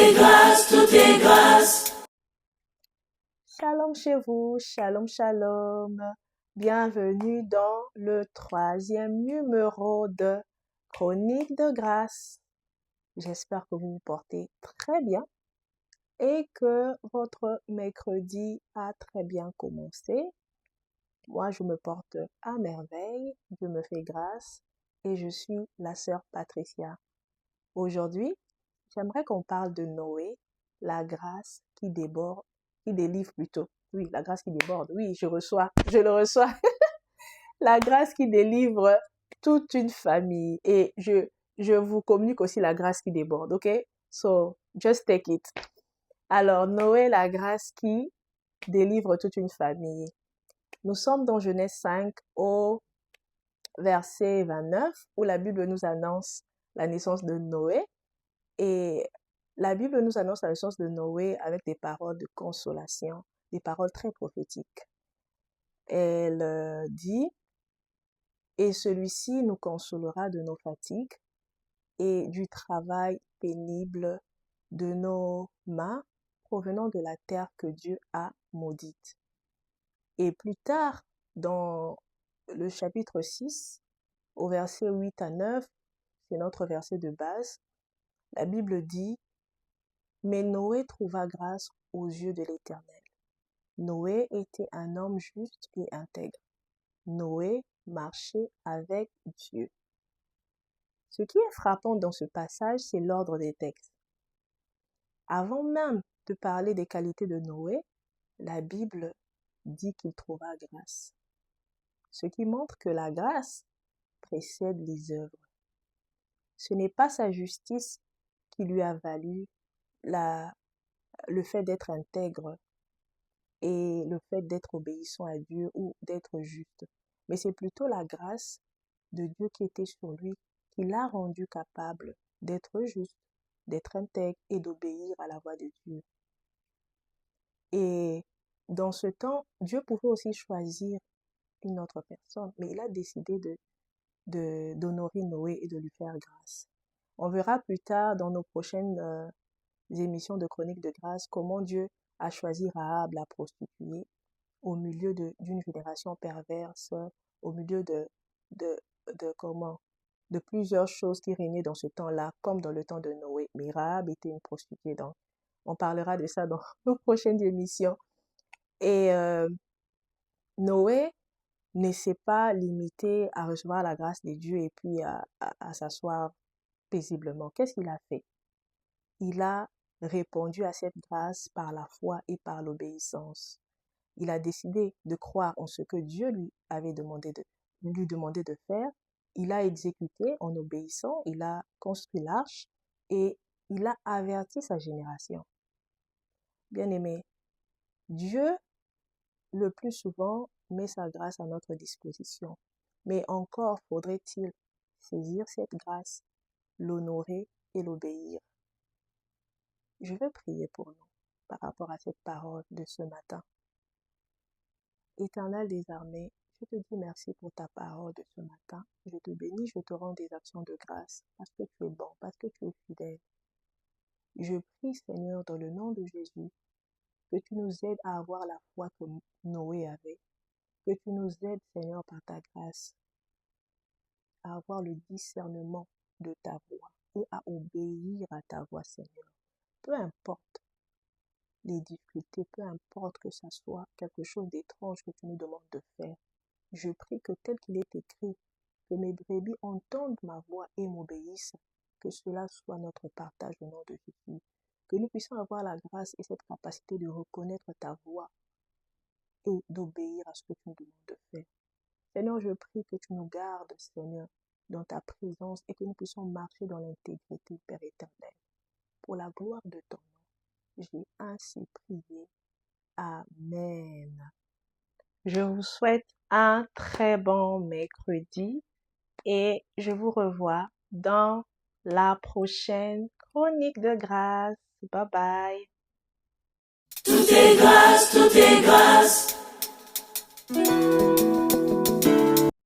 est grâce, tout est grâce. Shalom chez vous, shalom, shalom. Bienvenue dans le 3e numéro de Chronique de grâce. J'espère que vous vous portez très bien et que votre mercredi a très bien commencé. Moi, je me porte à merveille, Dieu me fait grâce et je suis la sœur Patricia. Aujourd'hui, j'aimerais qu'on parle de Noé, la grâce qui déborde, qui délivre plutôt. Oui, la grâce qui déborde. Oui, je le reçois. La grâce qui délivre toute une famille. Et je vous communique aussi la grâce qui déborde, ok? So, just take it. Alors, Noé, la grâce qui délivre toute une famille. Nous sommes dans Genèse 5 au verset 29 où la Bible nous annonce la naissance de Noé. Et la Bible nous annonce la naissance de Noé avec des paroles de consolation, des paroles très prophétiques. Elle dit, et celui-ci nous consolera de nos fatigues et du travail pénible de nos mains provenant de la terre que Dieu a maudite. Et plus tard, dans le chapitre 6, au verset 8 à 9, c'est notre verset de base, la Bible dit, mais Noé trouva grâce aux yeux de l'Éternel. Noé était un homme juste et intègre. Noé marchait avec Dieu. Ce qui est frappant dans ce passage, c'est l'ordre des textes. Avant même de parler des qualités de Noé, la Bible dit qu'il trouva grâce. Ce qui montre que la grâce précède les œuvres. Ce n'est pas sa justice qui lui a valu le fait d'être intègre et le fait d'être obéissant à Dieu ou d'être juste. Mais c'est plutôt la grâce de Dieu qui était sur lui qui l'a rendu capable d'être juste, d'être intègre et d'obéir à la voix de Dieu. Et dans ce temps, Dieu pouvait aussi choisir une autre personne, mais il a décidé d'honorer Noé et de lui faire grâce. On verra plus tard dans nos prochaines émissions de Chronique de grâce comment Dieu a choisi Rahab, la prostituée, au milieu d'une génération perverse, au milieu de plusieurs choses qui régnaient dans ce temps-là, comme dans le temps de Noé. Mais Rahab était une prostituée, donc on parlera de ça dans nos prochaines émissions. Et Noé ne s'est pas limité à recevoir la grâce de Dieu et puis à s'asseoir paisiblement. Qu'est-ce qu'il a fait? Il a répondu à cette grâce par la foi et par l'obéissance. Il a décidé de croire en ce que Dieu lui demandé de faire. Il a exécuté en obéissant, il a construit l'arche et il a averti sa génération. Bien-aimé, Dieu, le plus souvent, met sa grâce à notre disposition. Mais encore faudrait-il saisir cette grâce, l'honorer et l'obéir. Je veux prier pour nous par rapport à cette parole de ce matin. Éternel des armées, je te dis merci pour ta parole de ce matin. Je te bénis, je te rends des actions de grâce parce que tu es bon, parce que tu es fidèle. Je prie, Seigneur, dans le nom de Jésus, que tu nous aides à avoir la foi que Noé avait, que tu nous aides, Seigneur, par ta grâce, à avoir le discernement de ta voix et à obéir à ta voix, Seigneur. Peu importe les difficultés, peu importe que ça soit quelque chose d'étrange que tu nous demandes de faire. Je prie que tel qu'il est écrit, que mes brebis entendent ma voix et m'obéissent, que cela soit notre partage au nom de Jésus. Que nous puissions avoir la grâce et cette capacité de reconnaître ta voix et d'obéir à ce que tu nous demandes de faire. Seigneur, je prie que tu nous gardes, Seigneur, dans ta présence et que nous puissions marcher dans l'intégrité, Père éternel. Pour la gloire de ton nom, j'ai ainsi prié. Amen. Je vous souhaite un très bon mercredi et je vous revois dans la prochaine chronique de grâce. Bye bye. Tout est grâce, tout est grâce.